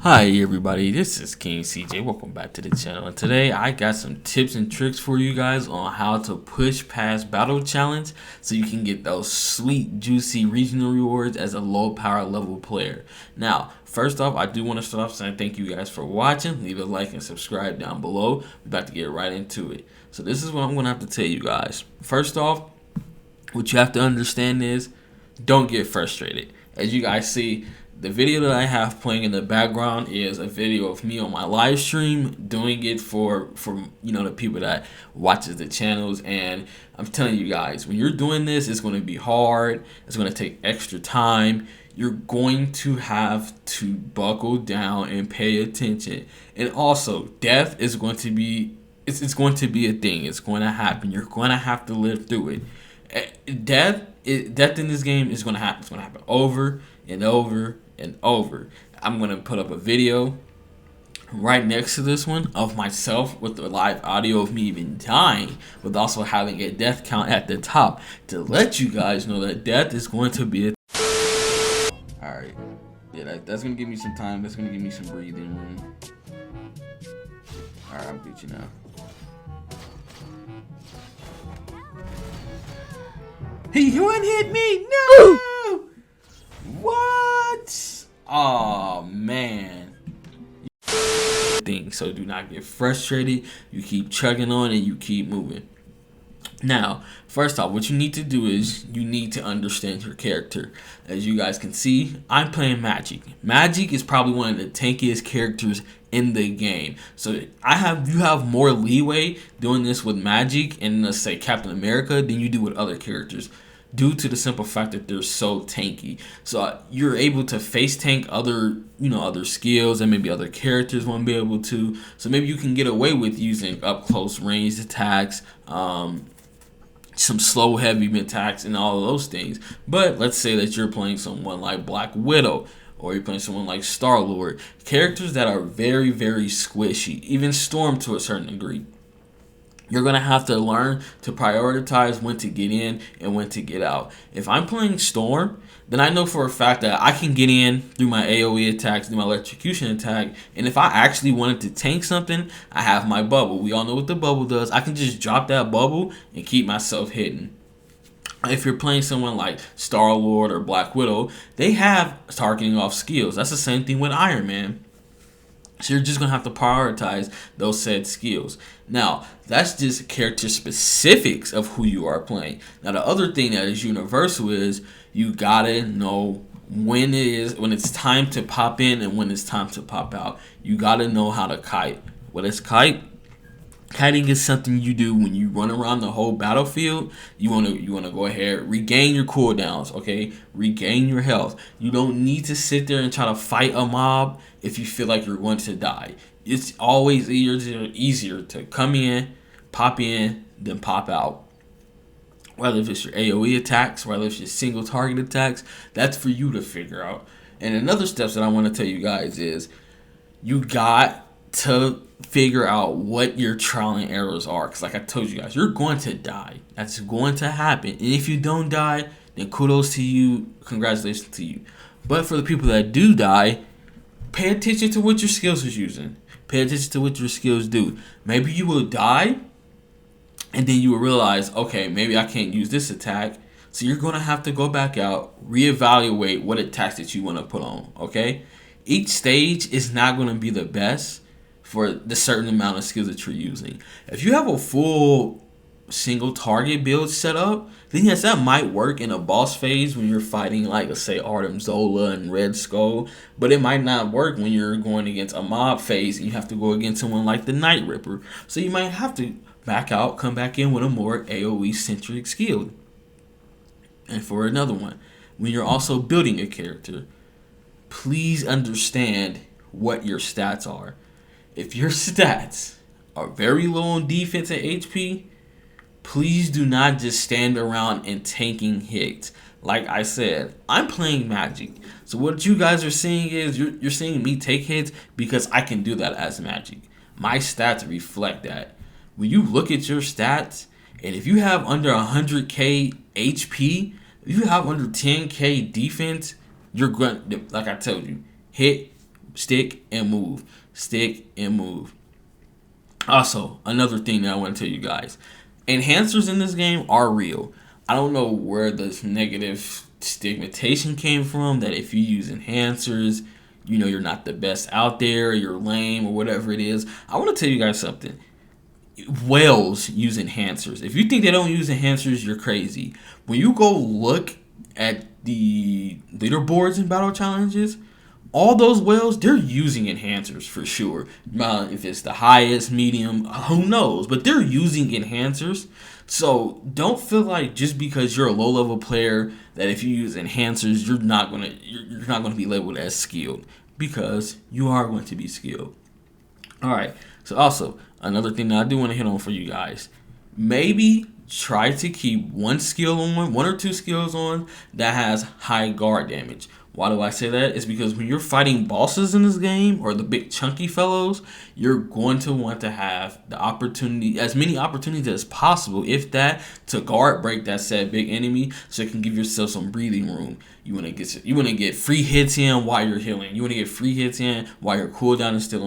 Hi everybody, this is King CJ. Welcome back to the channel. And today I got some tips and tricks for you guys on how to push past battle challenge so you can get those sweet juicy regional rewards as a low power level player. Now, first off, I do want to start off saying thank you guys for watching. Leave a like and subscribe down below. We're about to get right into it. So this is what I'm going to have to tell you guys. First off, what you have to understand is don't get frustrated. As you guys see, the video that I have playing in the background is a video of me on my live stream doing it for the people that watches the channels. And I'm telling you guys, when you're doing this, it's going to be hard. It's going to take extra time. You're going to have to buckle down and pay attention. And also, death is going to be it's going to be a thing. It's going to happen. You're going to have to live through it. Death in this game is going to happen. It's going to happen over and over and over. I'm going to put up a video right next to this one of myself with the live audio of me even dying, with also having a death count at the top to let you guys know that death is going to be a Alright, yeah, that's going to give me some time. That's going to give me some breathing room. Alright, I'll beat you now. He one hit me! No! What? Oh man. So do not get frustrated. You keep chugging on and you keep moving. Now, first off, what you need to do is you need to understand your character. As you guys can see, I'm playing Magic. Magic is probably one of the tankiest characters in the game. So you have more leeway doing this with Magic and let's say Captain America than you do with other characters, due to the simple fact that they're so tanky. So you're able to face tank other skills and maybe other characters won't be able to. So maybe you can get away with using up close ranged attacks, some slow heavy attacks and all of those things. But let's say that you're playing someone like Black Widow, or you're playing someone like Star-Lord, characters that are very, very squishy, even Storm to a certain degree. You're going to have to learn to prioritize when to get in and when to get out. If I'm playing Storm, then I know for a fact that I can get in through my AoE attacks, through my electrocution attack, and if I actually wanted to tank something, I have my bubble. We all know what the bubble does. I can just drop that bubble and keep myself hidden. If you're playing someone like Star-Lord or Black Widow, they have targeting off skills. That's the same thing with Iron Man. So you're just going to have to prioritize those said skills. Now, that's just character specifics of who you are playing. Now, the other thing that is universal is you got to know when it's time to pop in and when it's time to pop out. You got to know how to kite. What is kite? Kiting is something you do when you run around the whole battlefield. You want to go ahead, regain your cooldowns, okay? Regain your health. You don't need to sit there and try to fight a mob if you feel like you're going to die. It's always easier to come in, pop in, then pop out. Whether if it's your AoE attacks, whether it's your single target attacks, that's for you to figure out. And another steps that I want to tell you guys is you got to figure out what your trial and errors are, because like I told you guys, you're going to die. That's going to happen, and if you don't die, then kudos to you, congratulations to you. But for the people that do die, pay attention to what your skills is using. Pay attention to what your skills do. Maybe you will die and then you will realize, okay, maybe I can't use this attack, so you're going to have to go back out, reevaluate what attacks that you want to put on. Okay, each stage is not going to be the best for the certain amount of skills that you're using. If you have a full single target build set up, then yes, that might work in a boss phase when you're fighting like, let's say, Artem Zola and Red Skull, but it might not work when you're going against a mob phase and you have to go against someone like the Night Ripper. So you might have to back out, come back in with a more AoE centric skill. And for another one, when you're also building a character, please understand what your stats are. If your stats are very low on defense and HP, please do not just stand around and tanking hits. Like I said, I'm playing Magic. So what you guys are seeing is you're seeing me take hits because I can do that as Magic. My stats reflect that. When you look at your stats, and if you have under 100k HP, if you have under 10k defense, you're going, like I told you, hit, Stick and move. Stick and move. Also, another thing that I want to tell you guys. Enhancers in this game are real. I don't know where this negative stigmatization came from that if you use enhancers, you know you're not the best out there, you're lame or whatever it is. I want to tell you guys something. Whales use enhancers. If you think they don't use enhancers, you're crazy. When you go look at the leaderboards and battle challenges, all those whales, they're using enhancers for sure. If it's the highest, medium, who knows? But they're using enhancers. So don't feel like just because you're a low level player that if you use enhancers, you're not gonna be labeled as skilled, because you are going to be skilled. All right. So also another thing that I do want to hit on for you guys, maybe try to keep one or two skills on that has high guard damage. Why do I say that? It's because when you're fighting bosses in this game, or the big chunky fellows, you're going to want to have the opportunity, as many opportunities as possible, if that, to guard break that said big enemy, so you can give yourself some breathing room. You want to get free hits in while you're healing. You want to get free hits in while your cooldown is still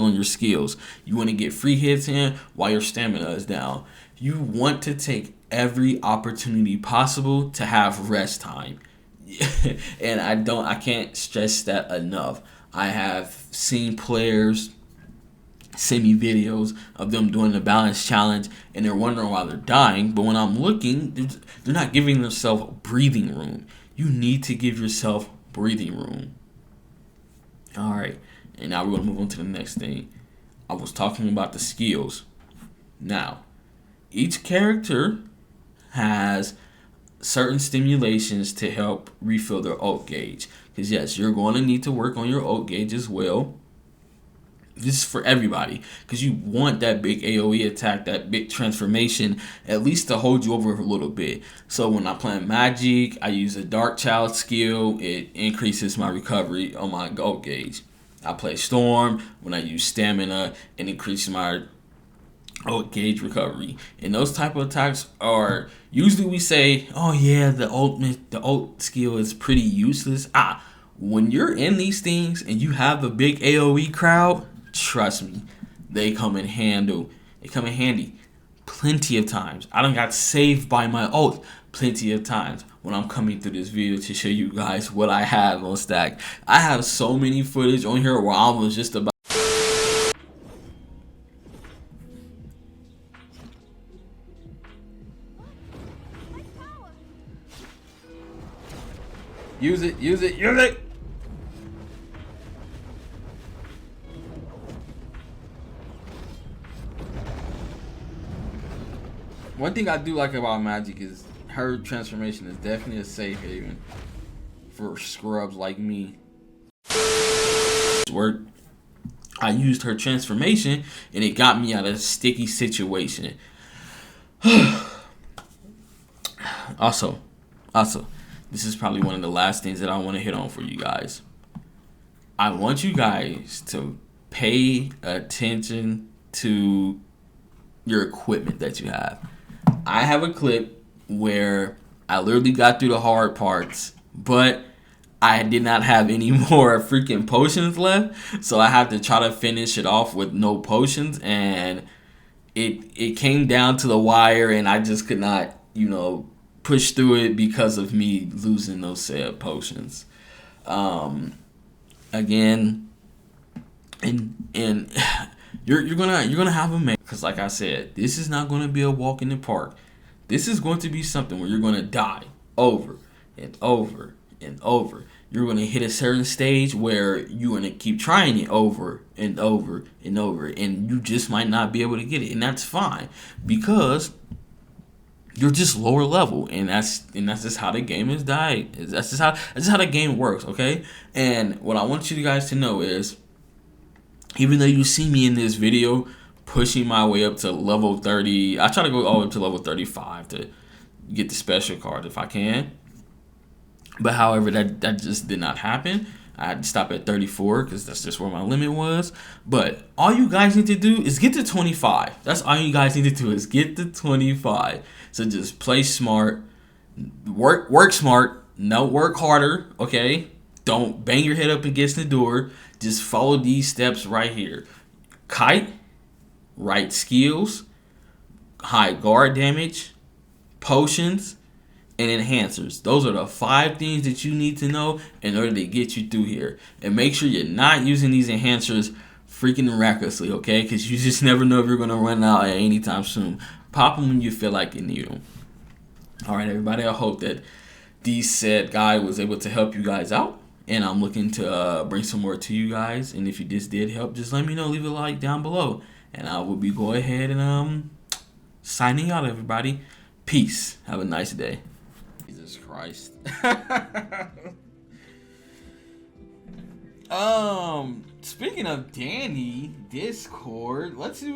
on your skills. You want to get free hits in while your stamina is down. You want to take every opportunity possible to have rest time. And I can't stress that enough. I have seen players send me videos of them doing the balance challenge and they're wondering why they're dying, but when I'm looking, they're not giving themselves breathing room. You need to give yourself breathing room. All right. And now we're going to move on to the next thing. I was talking about the skills. Now, each character has certain stimulations to help refill their ult gauge. Because yes, you're going to need to work on your ult gauge as well. This is for everybody, because you want that big AoE attack, that big transformation, at least to hold you over a little bit. So when I'm playing Magic, I use a Dark Child skill. It increases my recovery on my ult gauge. I play Storm. When I use Stamina, it increases my ult gauge recovery. And those type of attacks are usually, we say, oh yeah, the ult skill is pretty useless. When you're in these things and you have a big AoE crowd, trust me, they come in handy plenty of times. I done got saved by my ult plenty of times when I'm coming through this video to show you guys what I have on stack. I have so many footage on here where I was just about use it. One thing I do like about Magic is her transformation is definitely a safe haven for scrubs like me. I used her transformation and it got me out of a sticky situation. Also, this is probably one of the last things that I want to hit on for you guys. I want you guys to pay attention to your equipment that you have. I have a clip where I literally got through the hard parts, but I did not have any more freaking potions left, so I had to try to finish it off with no potions, and it came down to the wire, and I just could not, push through it because of me losing those said potions. Again, and you're gonna have a mate, because like I said, this is not gonna be a walk in the park. This is going to be something where you're gonna die over and over and over. You're gonna hit a certain stage where you're gonna keep trying it over and over and over, and you just might not be able to get it, and that's fine, because you're just lower level, and that's just how the game is died. That's just how the game works, okay? And what I want you guys to know is, even though you see me in this video pushing my way up to level 30, I try to go all the way up to level 35 to get the special card if I can. But however, that just did not happen. I had to stop at 34 because that's just where my limit was. But all you guys need to do is get to 25. That's all you guys need to do, is get to 25. So just play smart, work smart, no, work harder, okay? Don't bang your head up against the door. Just follow these steps right here. Kite, right skills, high guard damage, potions, and enhancers. Those are the 5 things that you need to know in order to get you through here. And make sure you're not using these enhancers freaking recklessly, okay? Because you just never know if you're going to run out at any time soon. Pop them when you feel like you need them. All right, everybody. I hope that these said guide was able to help you guys out. And I'm looking to bring some more to you guys. And if you just did help, just let me know. Leave a like down below. And I will be go ahead and signing out, everybody. Peace. Have a nice day. Jesus Christ. Speaking of Danny, Discord, let's see